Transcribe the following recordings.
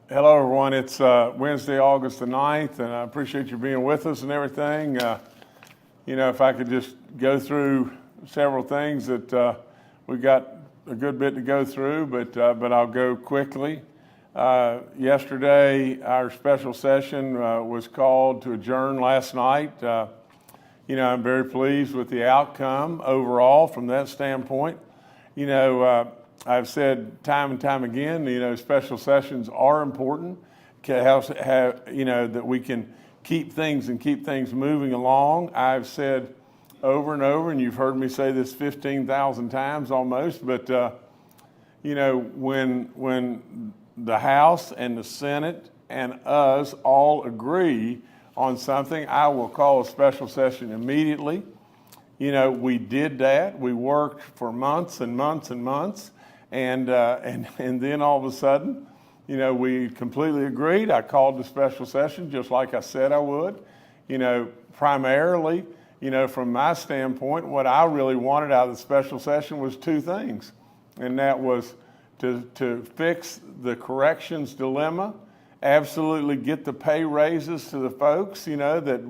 Hello, everyone. It's Wednesday, August the 9th, and I appreciate you being with us and everything. If I could just go through several things that we've got a good bit to go through, but I'll go quickly. Yesterday, our special session was called to adjourn last night. I'm very pleased with the outcome overall from that standpoint. I've said time and time again, special sessions are important. That we can keep things moving along. I've said over and over, and you've heard me say this 15,000 times almost, but when the House and the Senate and us all agree on something, I will call a special session immediately. We did that. We worked for months and months and months. And then all of a sudden, we completely agreed. I called the special session just like I said I would. Primarily, from my standpoint, what I really wanted out of the special session was two things. And that was to fix the corrections dilemma, absolutely get the pay raises to the folks, that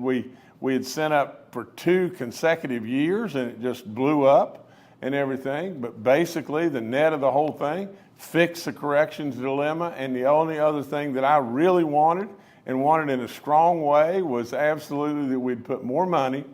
we had sent up for 2 consecutive years and it just blew up and everything. But basically the net of the whole thing, fix the corrections dilemma. And the only other thing that I really wanted and wanted in a strong way was absolutely that we'd put more money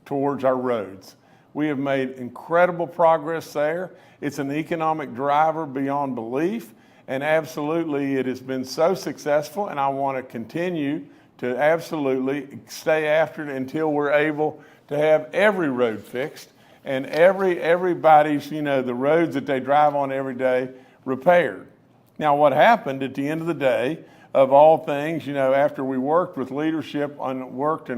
towards our roads. We have made incredible progress there. It's an economic driver beyond belief, and absolutely it has been so successful, and I want to continue to absolutely stay after it until we're able to have every road fixed and everybody's, the roads that they drive on every day repaired. Now, what happened at the end of the day, of all things, after we worked with leadership on worked,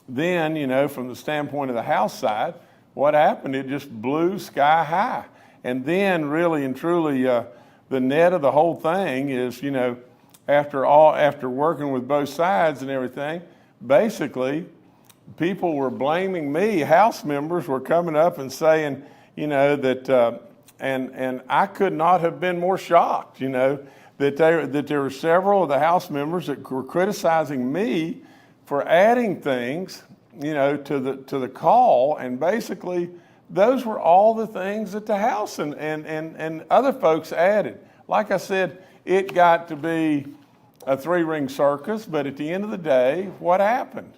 then, from the standpoint of the House side, what happened? It just blew sky high. And then really and truly, the net of the whole thing is, after working with both sides and everything, basically, people were blaming me. House members were coming up and saying, that, and I could not have been more shocked, that there were several of the House members that were criticizing me for adding things, to the call, and basically those were all the things that the House and other folks added. Like I said, it got to be a 3-ring circus, but at the end of the day, what happened?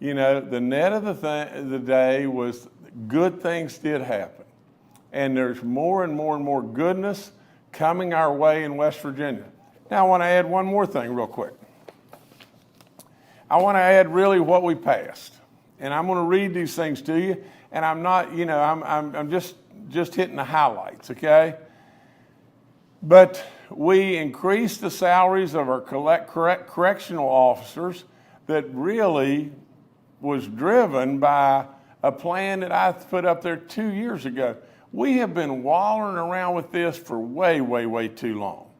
The net of the day was good things did happen. And there's more and more and more goodness coming our way in West Virginia. Now, I want to add one more thing real quick. I want to add really what we passed. And I'm going to read these things to you. And I'm not, I'm just hitting the highlights, okay? But we increased the salaries of our correctional officers that really was driven by a plan that I put up there 2 years ago. We have been wallowing around with this for way, way, way too long.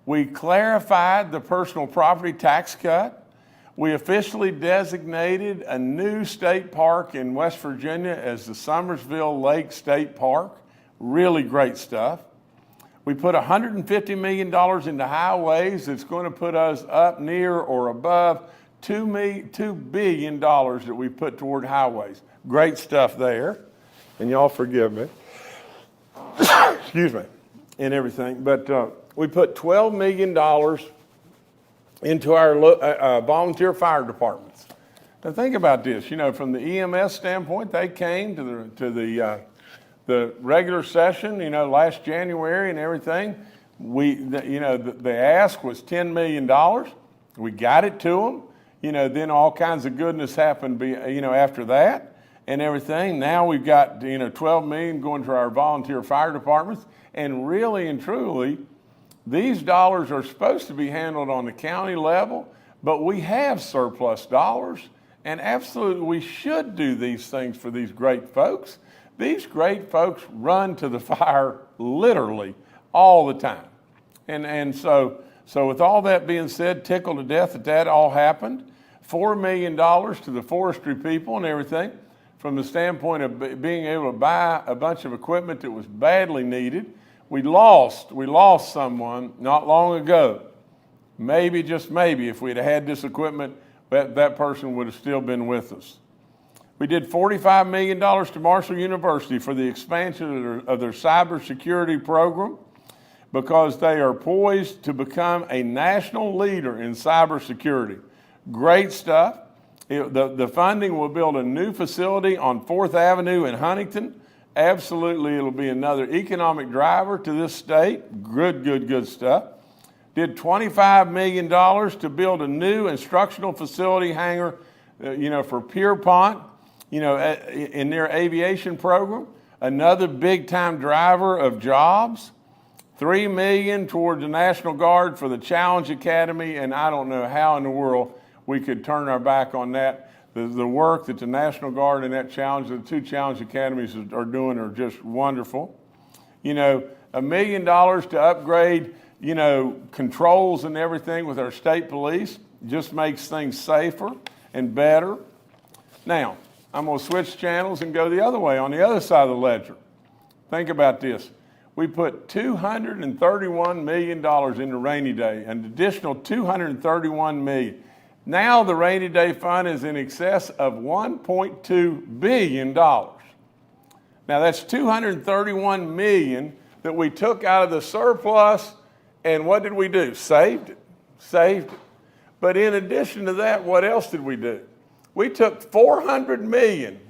We clarified the personal property tax cut. We officially designated a new state park in West Virginia as the Summersville Lake State Park. Really great stuff. We put $150 million into highways. That's going to put us up near or above $2 billion that we put toward highways. Great stuff there. And y'all forgive me. Excuse me. And everything. But we put $12 million into our volunteer fire departments. Now think about this. From the EMS standpoint, they came to the regular session, last January and everything. The ask was $10 million. We got it to them. Then all kinds of goodness happened, after that and everything. Now we've got, $12 million going to our volunteer fire departments. And really and truly, these dollars are supposed to be handled on the county level, but we have surplus dollars. And absolutely, we should do these things for these great folks. These great folks run to the fire literally all the time. And so with all that being said, tickled to death that all happened. $4 million to the forestry people and everything from the standpoint of being able to buy a bunch of equipment that was badly needed. We lost someone not long ago. Maybe, just maybe, if we'd had this equipment, that person would have still been with us. We did $45 million to Marshall University for the expansion of their cybersecurity program because they are poised to become a national leader in cybersecurity. Great stuff. The funding will build a new facility on 4th Avenue in Huntington. Absolutely, it'll be another economic driver to this state. Good stuff. Did $25 million to build a new instructional facility hangar, for Pierpont, in their aviation program. Another big time driver of jobs. $3 million towards the National Guard for the Challenge Academy, and I don't know how in the world we could turn our back on that. The work that the National Guard and that challenge, the two Challenge Academies are doing are just wonderful. $1 million to upgrade, controls and everything with our state police just makes things safer and better. Now, I'm going to switch channels and go the other way on the other side of the ledger. Think about this. We put $231 million into rainy day, an additional $231 million. Now the rainy day fund is in excess of $1.2 billion. Now that's $231 million that we took out of the surplus, and what did we do? Saved it. But in addition to that, what else did we do? We took $400 million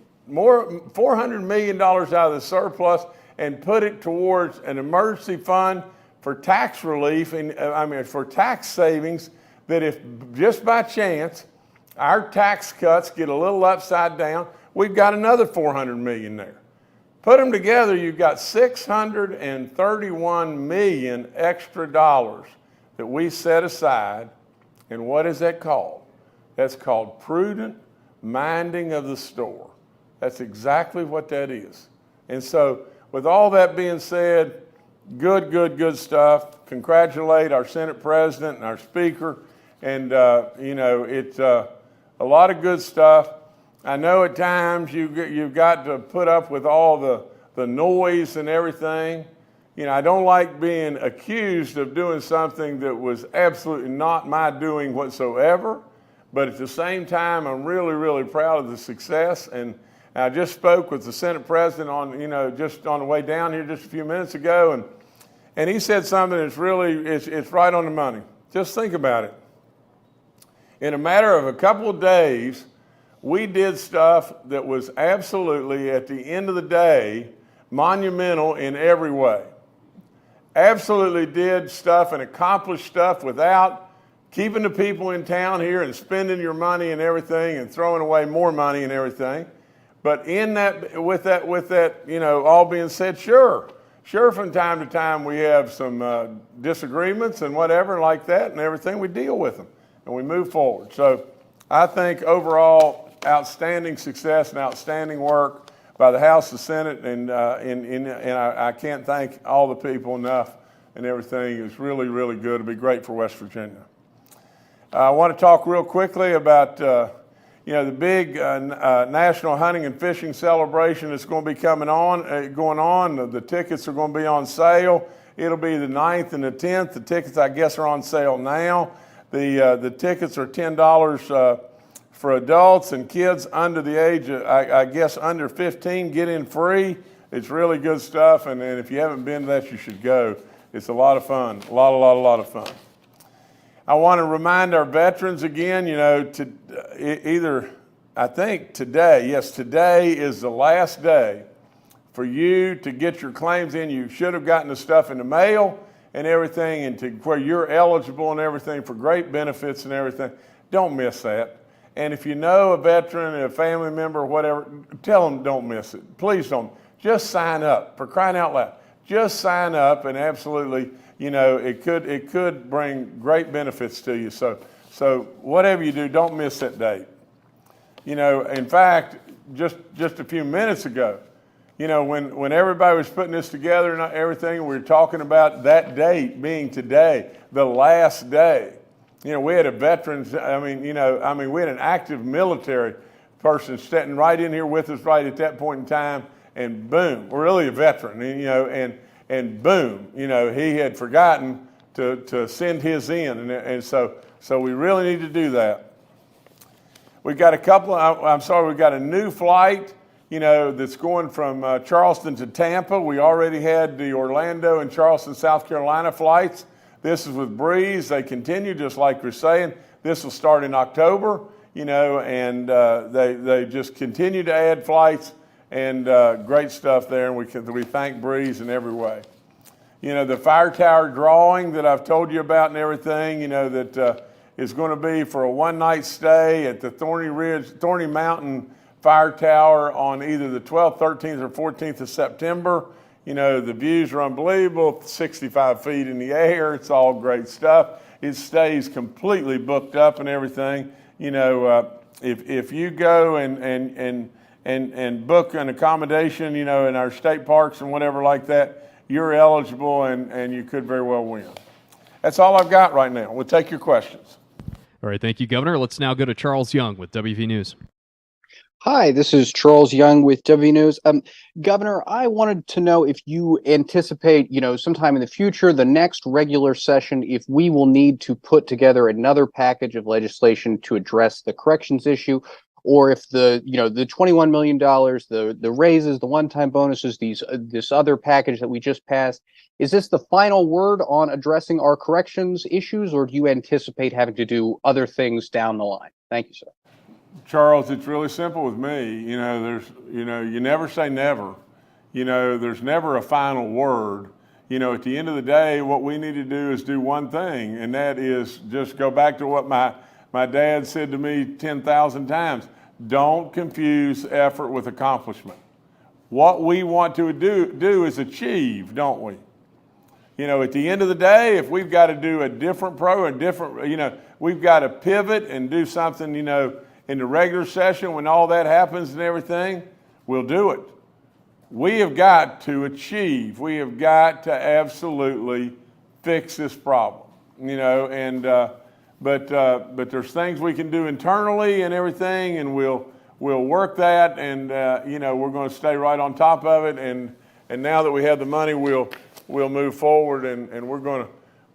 out of the surplus and put it towards an emergency fund for tax relief for tax savings, that if just by chance our tax cuts get a little upside down, we've got another $400 million there. Put them together, you've got $631 million extra dollars that we set aside. And what is that called? That's called prudent minding of the store. That's exactly what that is. And so with all that being said, good stuff. Congratulate our Senate President and our Speaker. And, it's a lot of good stuff. I know at times you've got to put up with all the noise and everything. I don't like being accused of doing something that was absolutely not my doing whatsoever. But at the same time, I'm really proud of the success. And I just spoke with the Senate President just on the way down here just a few minutes ago. And he said something that's it's right on the money. Just think about it. In a matter of a couple of days, we did stuff that was absolutely, at the end of the day, monumental in every way. Absolutely did stuff and accomplished stuff without keeping the people in town here and spending your money and everything and throwing away more money and everything. But with that, all being said, sure, from time to time we have some disagreements and whatever like that and everything. We deal with them and we move forward. So I think overall, outstanding success and outstanding work by the House and Senate, and I can't thank all the people enough and everything. It's really good. It'll be great for West Virginia. I want to talk real quickly about the big National Hunting and Fishing Celebration that's going to be going on. The tickets are going to be on sale. It'll be the 9th and the 10th. The tickets, I guess, are on sale now. The tickets are $10 for adults, and kids under the age of, I guess, under 15 get in free. It's really good stuff, and if you haven't been to that, you should go. It's a lot of fun, a lot of fun. I want to remind our veterans again, I think today is the last day for you to get your claims in. You should have gotten the stuff in the mail and everything, and to where you're eligible and everything for great benefits and everything. Don't miss that. And if you know a veteran, a family member, or whatever, tell them don't miss it. Please don't. Just sign up, for crying out loud. Just sign up, and absolutely, it could bring great benefits to you. So whatever you do, don't miss that date. In fact, just a few minutes ago, when everybody was putting this together and everything, we were talking about that date being today, the last day. We had a veterans, we had an active military person sitting right in here with us right at that point in time, and boom, we're really a veteran, and boom, he had forgotten to send his in, and so we really need to do that. We got we've got a new flight, that's going from Charleston to Tampa. We already had the Orlando and Charleston, South Carolina flights. This is with Breeze. They continue, just like we're saying. This will start in October, and they just continue to add flights, and great stuff there, and we thank Breeze in every way. The fire tower drawing that I've told you about and everything, that is going to be for a one-night stay at the Thorny Mountain Fire Tower on either the 12th, 13th, or 14th of September. The views are unbelievable, 65 feet in the air. It's all great stuff. It stays completely booked up and everything. If you go and book an accommodation, in our state parks and whatever like that, you're eligible and you could very well win. That's all I've got right now. We'll take your questions. All right, thank you, Governor. Let's now go to Charles Young with WV News. Hi, this is Charles Young with WV News. Governor, I wanted to know if you anticipate, sometime in the future, the next regular session, if we will need to put together another package of legislation to address the corrections issue, or if the $21 million, the raises, the one-time bonuses, this other package that we just passed, is this the final word on addressing our corrections issues, or do you anticipate having to do other things down the line? Thank you, sir. Charles, it's really simple with me. You never say never. There's never a final word. At the end of the day, what we need to do is do one thing, and that is just go back to what my dad said to me 10,000 times. Don't confuse effort with accomplishment. What we want to do is achieve, don't we? At the end of the day, if we've got to do we've got to pivot and do something, in the regular session when all that happens and everything, we'll do it. We have got to achieve. We have got to absolutely fix this problem, but there's things we can do internally and everything, and we'll work that, and we're going to stay right on top of it, and now that we have the money, we'll move forward, and we're going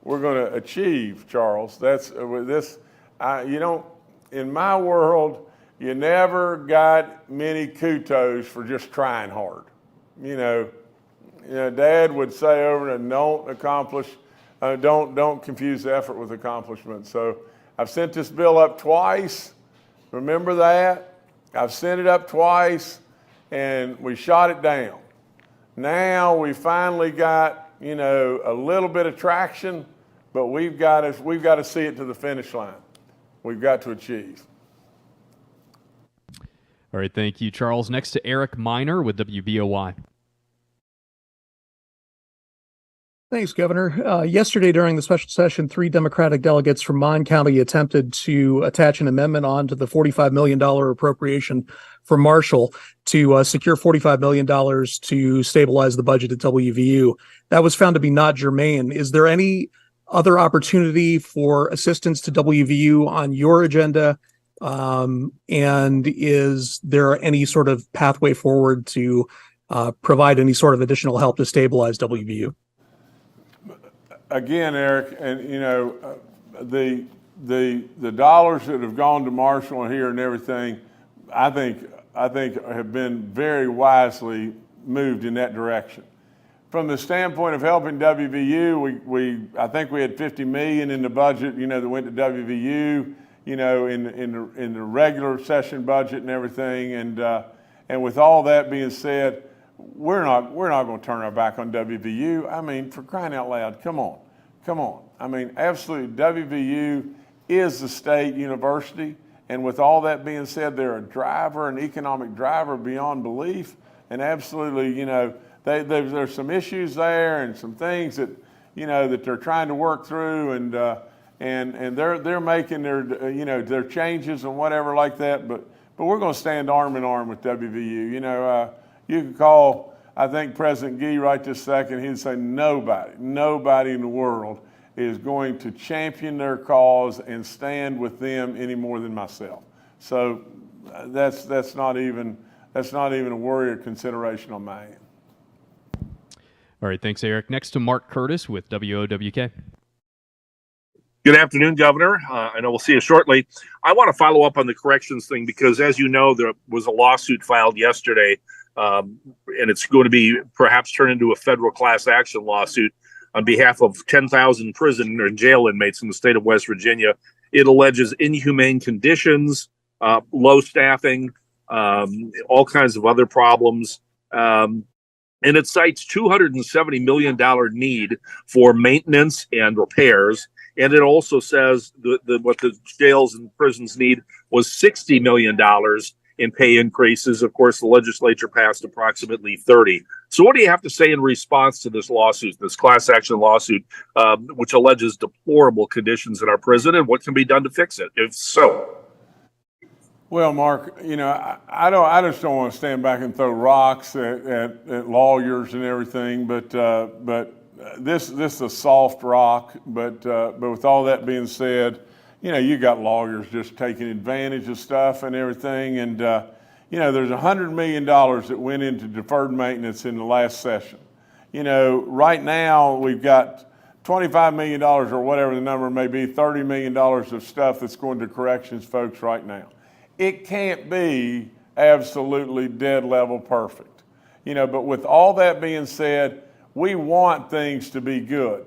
to achieve, Charles. That's this. In my world, you never got many kudos for just trying hard. Dad would say over and don't confuse effort with accomplishment. So I've sent this bill up twice. Remember that? I've sent it up twice, and we shot it down. Now we finally got, a little bit of traction, but we've got to see it to the finish line. We've got to achieve. All right, thank you, Charles. Next to Eric Miner with WBOY. Thanks, Governor. Yesterday during the special session, 3 Democratic delegates from Mon County attempted to attach an amendment onto the $45 million appropriation for Marshall to secure $45 million to stabilize the budget at WVU. That was found to be not germane. Is there any other opportunity for assistance to WVU on your agenda? And is there any sort of pathway forward to provide any sort of additional help to stabilize WVU? Again, Eric, and the dollars that have gone to Marshall here and everything, I think have been very wisely moved in that direction. From the standpoint of helping WVU, I think we had $50 million in the budget, that went to WVU, in the regular session budget and everything, and with all that being said, we're not going to turn our back on WVU. I mean, for crying out loud, come on. I mean, absolutely, WVU is the state university, and with all that being said, they're an economic driver beyond belief, and absolutely, there's some issues there and some things that, that they're trying to work through, and they're making their changes and whatever like that, but we're going to stand arm in arm with WVU. You can call, I think, President Gee right this second. He'd say nobody in the world is going to champion their cause and stand with them any more than myself. So that's not even a worry or consideration on my end. All right, thanks, Eric. Next to Mark Curtis with WOWK. Good afternoon, Governor. I know we'll see you shortly. I want to follow up on the corrections thing because, as you know, there was a lawsuit filed yesterday, and it's going to be perhaps turned into a federal class action lawsuit on behalf of 10,000 prison or jail inmates in the state of West Virginia. It alleges inhumane conditions, low staffing, all kinds of other problems. And it cites $270 million need for maintenance and repairs. And it also says what the jails and prisons need was $60 million in pay increases. Of course, the legislature passed approximately 30. So what do you have to say in response to this lawsuit, this class action lawsuit, which alleges deplorable conditions in our prison, and what can be done to fix it, if so? Well, Mark, I just don't want to stand back and throw rocks at lawyers and everything, but this is a soft rock. But with all that being said, you got lawyers just taking advantage of stuff and everything, and there's $100 million that went into deferred maintenance in the last session. Right now we've got $25 million or whatever the number may be, $30 million of stuff that's going to corrections folks right now. It can't be absolutely dead level perfect, but with all that being said, we want things to be good.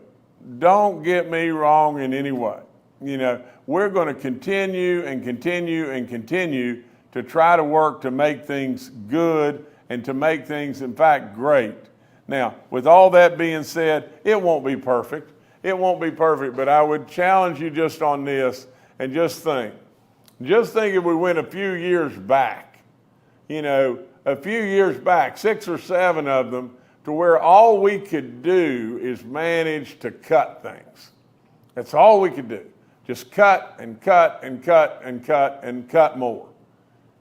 Don't get me wrong in any way. We're going to continue and continue and continue to try to work to make things good and to make things, in fact, great. Now, with all that being said, it won't be perfect. It won't be perfect, but I would challenge you just on this and just think if we went a few years back, 6 or 7 of them, to where all we could do is manage to cut things. That's all we could do. Just cut and cut and cut and cut and cut more.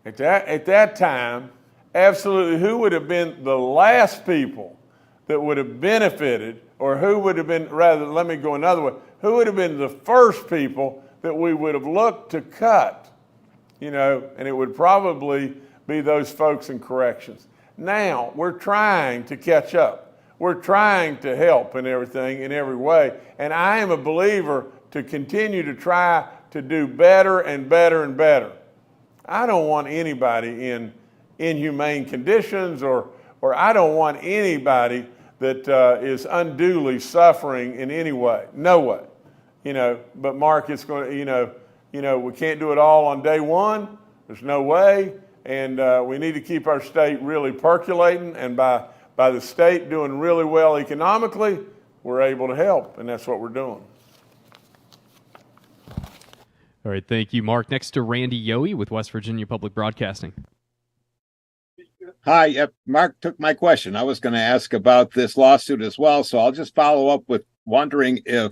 At that time, absolutely, who would have been the last people that would have benefited, or who would have been, rather, let me go another way, who would have been the first people that we would have looked to cut? And it would probably be those folks in corrections. Now, we're trying to catch up. We're trying to help in everything, in every way. And I am a believer to continue to try to do better and better and better. I don't want anybody in inhumane conditions, or I don't want anybody that is unduly suffering in any way. No way. But Mark, it's going to, we can't do it all on day one. There's no way. And we need to keep our state really percolating, and by the state doing really well economically, we're able to help, and that's what we're doing. All right, thank you, Mark. Next to Randy Yohe with West Virginia Public Broadcasting. Hi, Mark took my question. I was going to ask about this lawsuit as well, so I'll just follow up with wondering if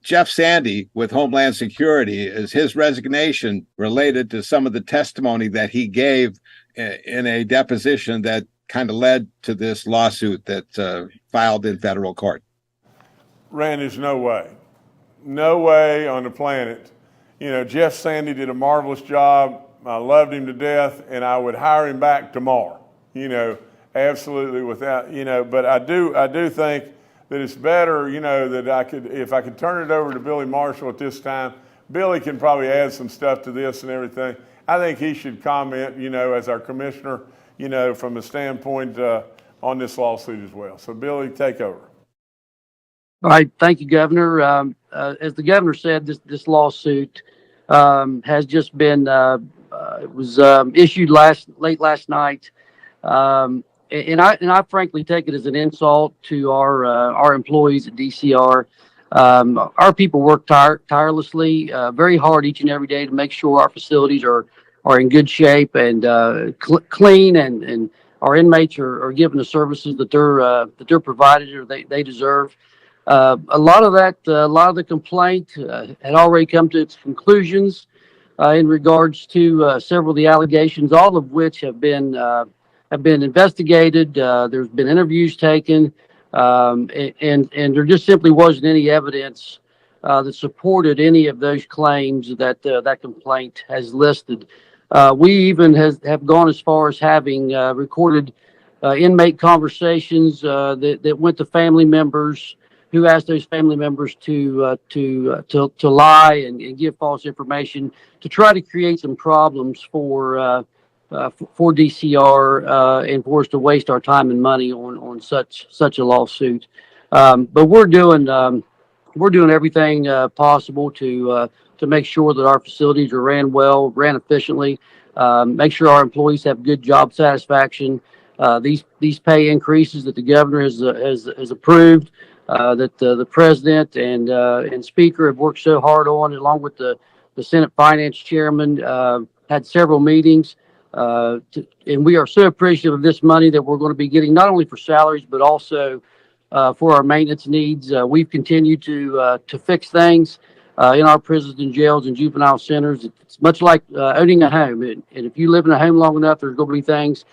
Jeff Sandy with Homeland Security, is his resignation related to some of the testimony that he gave in a deposition that kind of led to this lawsuit that filed in federal court? Randy, there's no way. No way on the planet. Jeff Sandy did a marvelous job. I loved him to death, and I would hire him back tomorrow. Absolutely without, but I do think that it's better, that if I could turn it over to Billy Marshall at this time. Billy can probably add some stuff to this and everything. I think he should comment, as our commissioner, from a standpoint on this lawsuit as well. So Billy, take over. All right, thank you, Governor. As the governor said, this lawsuit has just been it was issued late last night, and I frankly take it as an insult to our employees at DCR. Our people work tirelessly, very hard each and every day to make sure our facilities are in good shape and clean, and our inmates are given the services that they're provided or they deserve. A lot of the complaint had already come to its conclusions in regards to several of the allegations, all of which have been investigated. There's been interviews taken, and there just simply wasn't any evidence that supported any of those claims that that complaint has listed. We even have gone as far as having recorded inmate conversations that went to family members who asked those family members to lie and give false information to try to create some problems for DCR and for us to waste our time and money on such a lawsuit. But we're doing everything possible to make sure that our facilities are ran well, ran efficiently, make sure our employees have good job satisfaction. These pay increases that the governor has approved, that the president and speaker have worked so hard on, along with the Senate Finance Chairman, had several meetings. And we are so appreciative of this money that we're going to be getting, not only for salaries, but also for our maintenance needs. We've continued to fix things in our prisons and jails and juvenile centers. It's much like owning a home. And if you live in a home long enough, there's going to be things,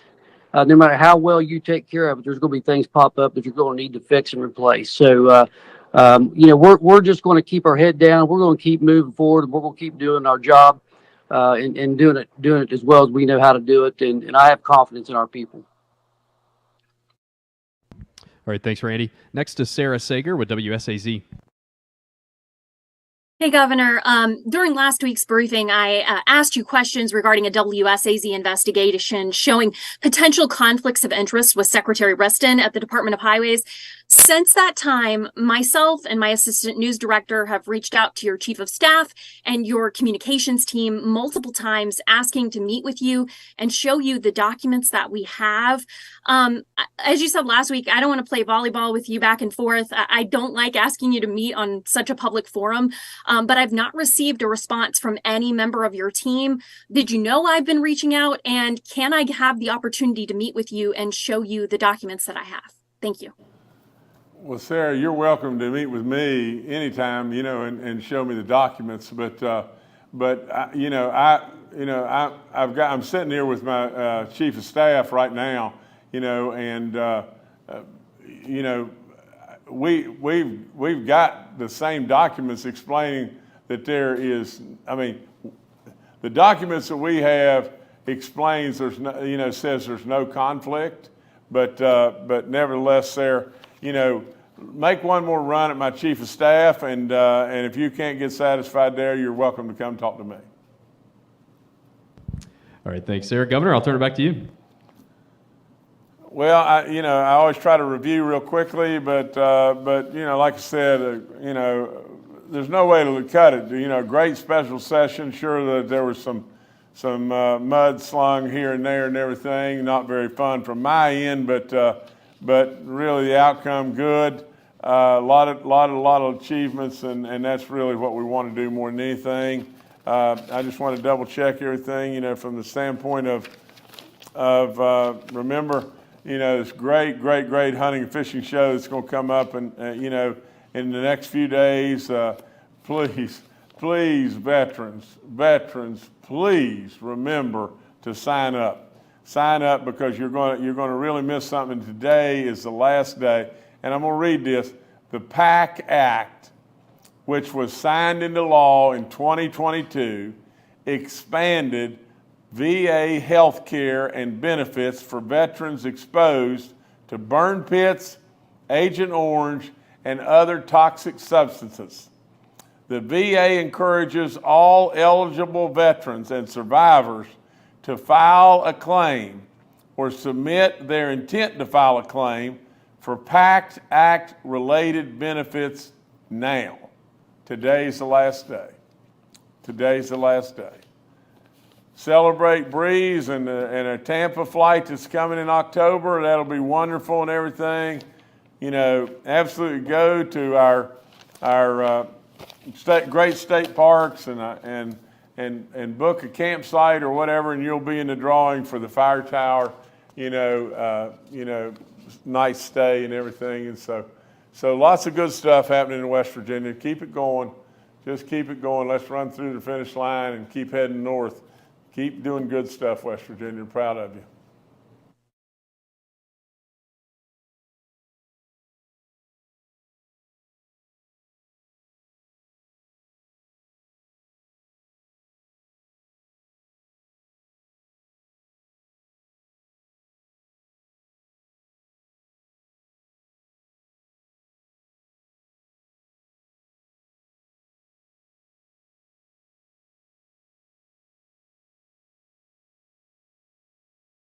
no matter how well you take care of it, there's going to be things pop up that you're going to need to fix and replace. So, we're just going to keep our head down. We're going to keep moving forward, and we're going to keep doing our job and doing it as well as we know how to do it. And I have confidence in our people. All right, thanks, Randy. Next to Sarah Sager with WSAZ. Hey, Governor. During last week's briefing, I asked you questions regarding a WSAZ investigation showing potential conflicts of interest with Secretary Reston at the Department of Highways. Since that time, myself and my assistant news director have reached out to your chief of staff and your communications team multiple times, asking to meet with you and show you the documents that we have. As you said last week, I don't want to play volleyball with you back and forth. I don't like asking you to meet on such a public forum, but I've not received a response from any member of your team. Did you know I've been reaching out? And can I have the opportunity to meet with you and show you the documents that I have? Thank you. Well, Sarah, you're welcome to meet with me anytime, and show me the documents. I'm sitting here with my chief of staff right now, we've got the same documents explaining that there is. The documents that we have explains there's no, says there's no conflict, but nevertheless, Sarah. Make one more run at my chief of staff, and if you can't get satisfied there, you're welcome to come talk to me. All right, thanks, Sarah. Governor, I'll turn it back to you. Well, I always try to review real quickly, but like I said, there's no way to cut it. Great special session. Sure that there was some mud slung here and there and everything. Not very fun from my end, but really the outcome good. A lot of achievements, and that's really what we want to do more than anything. I just want to double check everything, from the standpoint of remember, this great hunting and fishing show that's going to come up, and in the next few days. Please, veterans, please remember to sign up. Sign up, because you're going to really miss something. Today is the last day, and I'm going to read this. The PACT Act, which was signed into law in 2022, expanded VA health care and benefits for veterans exposed to burn pits, Agent Orange, and other toxic substances. The VA encourages all eligible veterans and survivors to file a claim or submit their intent to file a claim for PACT Act related benefits now. Today's the last day. Today's the last day. Celebrate Breeze and a Tampa flight that's coming in October. That'll be wonderful and everything. Absolutely go to our great state parks and book a campsite or whatever, and you'll be in the drawing for the fire tower, nice stay and everything. And so lots of good stuff happening in West Virginia. Keep it going. Just keep it going. Let's run through the finish line and keep heading north. Keep doing good stuff, West Virginia. Proud of you.